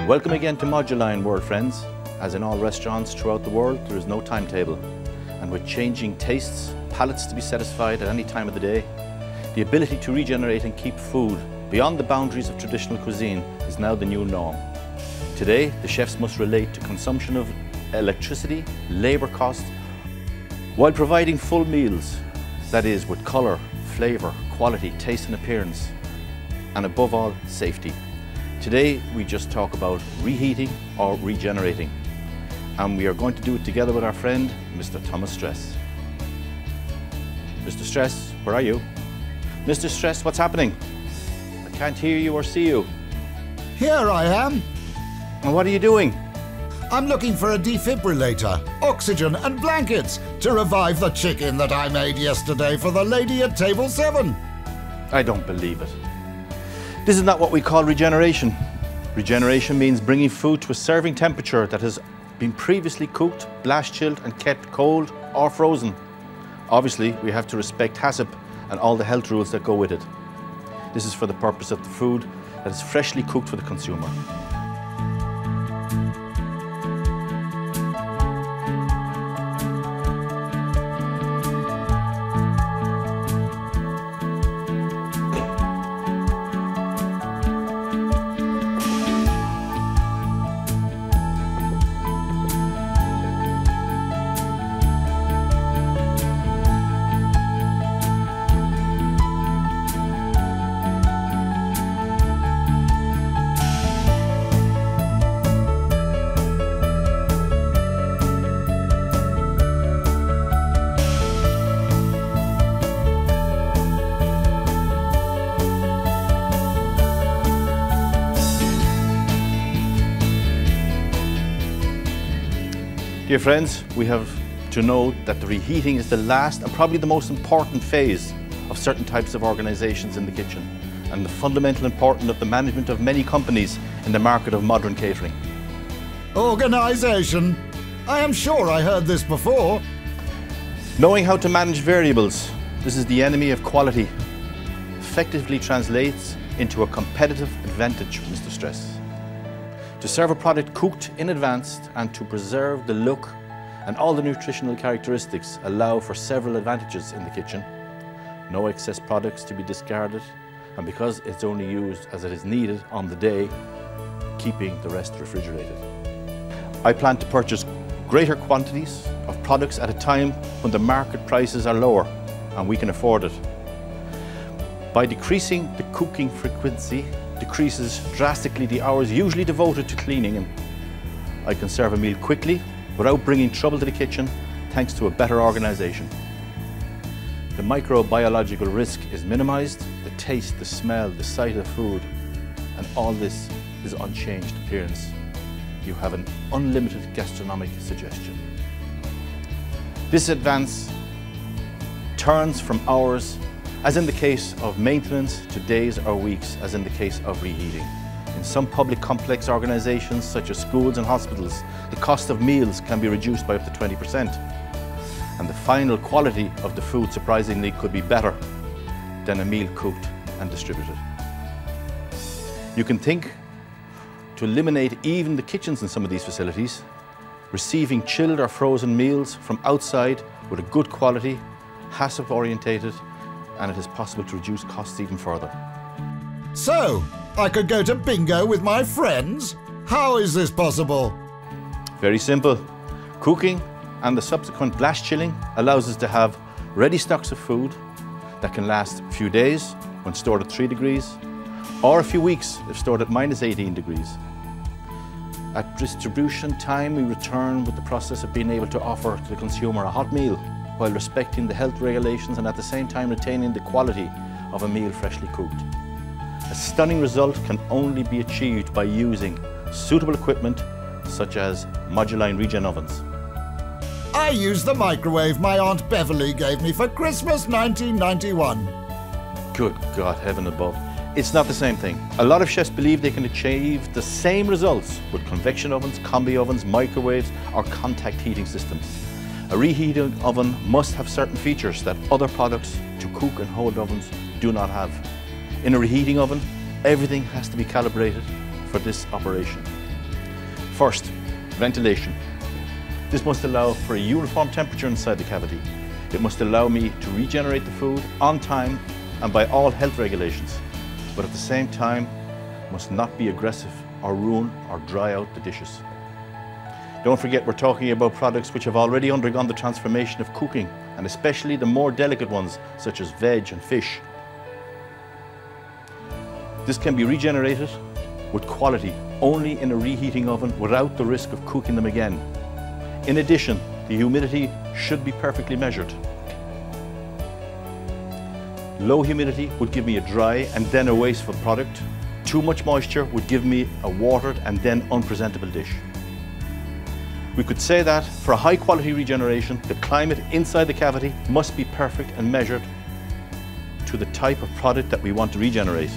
Welcome again to Moduline, world friends. As in all restaurants throughout the world, there is no timetable. And with changing tastes, palates to be satisfied at any time of the day, the ability to regenerate and keep food beyond the boundaries of traditional cuisine is now the new norm. Today, the chefs must relate to consumption of electricity, labour costs, while providing full meals, that is, with colour, flavour, quality, taste and appearance, and above all, safety. Today, we just talk about reheating or regenerating, and we are going to do it together with our friend, Mr. Thomas Stress. Mr. Stress, where are you? Mr. Stress, what's happening? I can't hear you or see you. Here I am. And what are you doing? I'm looking for a defibrillator, oxygen and blankets to revive the chicken that I made yesterday for the lady at table 7. I don't believe it. This is not what we call regeneration. Regeneration means bringing food to a serving temperature that has been previously cooked, blast chilled and kept cold or frozen. Obviously, we have to respect HACCP and all the health rules that go with it. This is for the purpose of the food that is freshly cooked for the consumer. Dear friends, we have to know that the reheating is the last and probably the most important phase of certain types of organisations in the kitchen and the fundamental importance of the management of many companies in the market of modern catering. Organisation? I am sure I heard this before. Knowing how to manage variables, this is the enemy of quality, effectively translates into a competitive advantage, Mr. Stress. To serve a product cooked in advance and to preserve the look and all the nutritional characteristics allow for several advantages in the kitchen. No excess products to be discarded, and because it's only used as it is needed on the day, keeping the rest refrigerated. I plan to purchase greater quantities of products at a time when the market prices are lower and we can afford it. By decreasing the cooking frequency, decreases drastically the hours usually devoted to cleaning, and I can serve a meal quickly without bringing trouble to the kitchen thanks to a better organisation. The microbiological risk is minimised, the taste, the smell, the sight of food, and all this is unchanged appearance. You have an unlimited gastronomic suggestion. This advance turns from hours, as in the case of maintenance, to days or weeks, as in the case of reheating. In some public complex organisations, such as schools and hospitals, the cost of meals can be reduced by up to 20%. And the final quality of the food, surprisingly, could be better than a meal cooked and distributed. You can think to eliminate even the kitchens in some of these facilities, receiving chilled or frozen meals from outside with a good quality, HACCP orientated, and it is possible to reduce costs even further. So, I could go to bingo with my friends? How is this possible? Very simple. Cooking and the subsequent blast chilling allows us to have ready stocks of food that can last a few days when stored at 3 degrees, or a few weeks if stored at -18 degrees. At distribution time, we return with the process of being able to offer to the consumer a hot meal while respecting the health regulations and at the same time retaining the quality of a meal freshly cooked. A stunning result can only be achieved by using suitable equipment such as Moduline Regen ovens. I use the microwave my Aunt Beverly gave me for Christmas 1991. Good God, heaven above. It's not the same thing. A lot of chefs believe they can achieve the same results with convection ovens, combi ovens, microwaves or contact heating systems. A reheating oven must have certain features that other products to cook and hold ovens do not have. In a reheating oven, everything has to be calibrated for this operation. First, ventilation. This must allow for a uniform temperature inside the cavity. It must allow me to regenerate the food on time and by all health regulations, but at the same time must not be aggressive or ruin or dry out the dishes. Don't forget, we're talking about products which have already undergone the transformation of cooking, and especially the more delicate ones such as veg and fish. This can be regenerated with quality only in a reheating oven without the risk of cooking them again. In addition, the humidity should be perfectly measured. Low humidity would give me a dry and then a wasteful product. Too much moisture would give me a watered and then unpresentable dish. We could say that for a high quality regeneration, the climate inside the cavity must be perfect and measured to the type of product that we want to regenerate.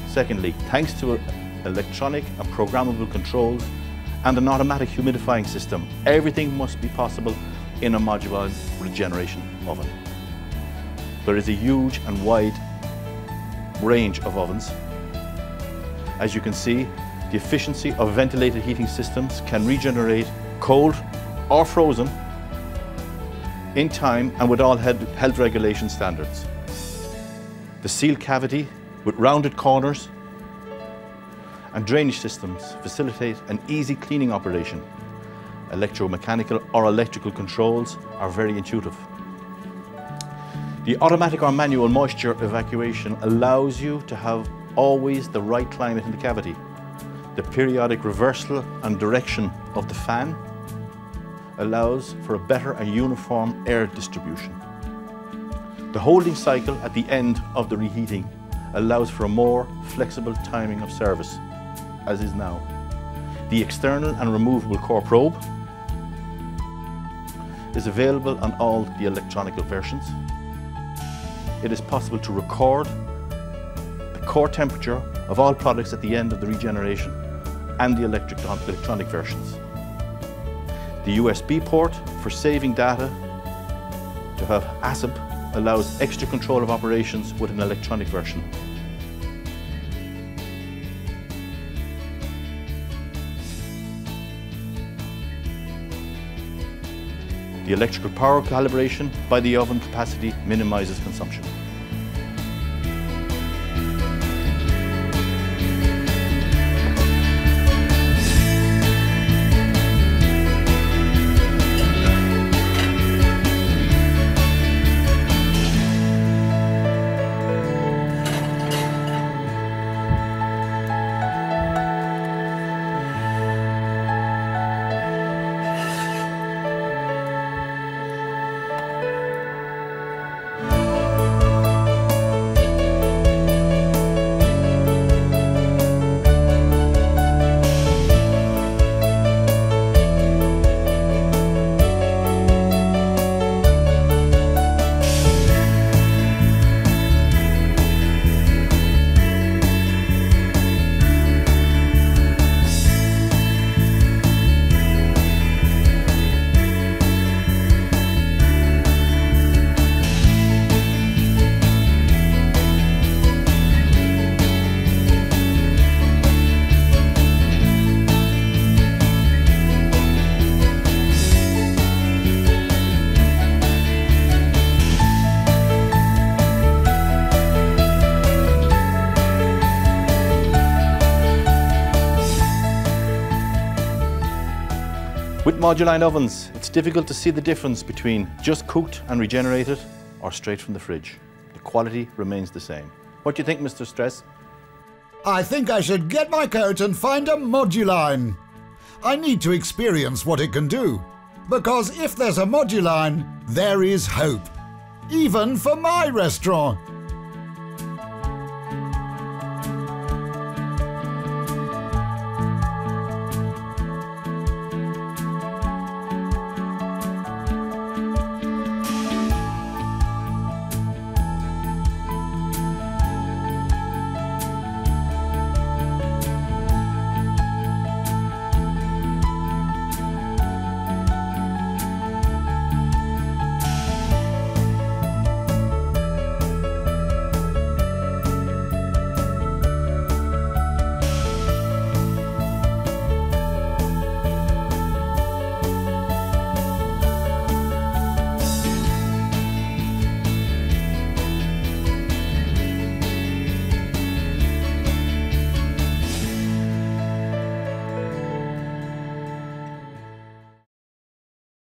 Secondly, thanks to electronic and programmable controls and an automatic humidifying system, everything must be possible in a modular regeneration oven. There is a huge and wide range of ovens. As you can see, the efficiency of ventilated heating systems can regenerate cold or frozen in time and with all health regulation standards. The sealed cavity with rounded corners and drainage systems facilitate an easy cleaning operation. Electromechanical or electrical controls are very intuitive. The automatic or manual moisture evacuation allows you to have always the right climate in the cavity. The periodic reversal and direction of the fan allows for a better and uniform air distribution. The holding cycle at the end of the reheating allows for a more flexible timing of service, as is now. The external and removable core probe is available on all the electronic versions. It is possible to record the core temperature of all products at the end of the regeneration and the electronic versions. The USB port for saving data to have ASIP allows extra control of operations with an electronic version. The electrical power calibration by the oven capacity minimizes consumption. With moduline ovens, it's difficult to see the difference between just cooked and regenerated or straight from the fridge. The quality remains the same. What do you think, Mr. Stress? I think I should get my coat and find a moduline. I need to experience what it can do, because if there's a moduline, there is hope. Even for my restaurant.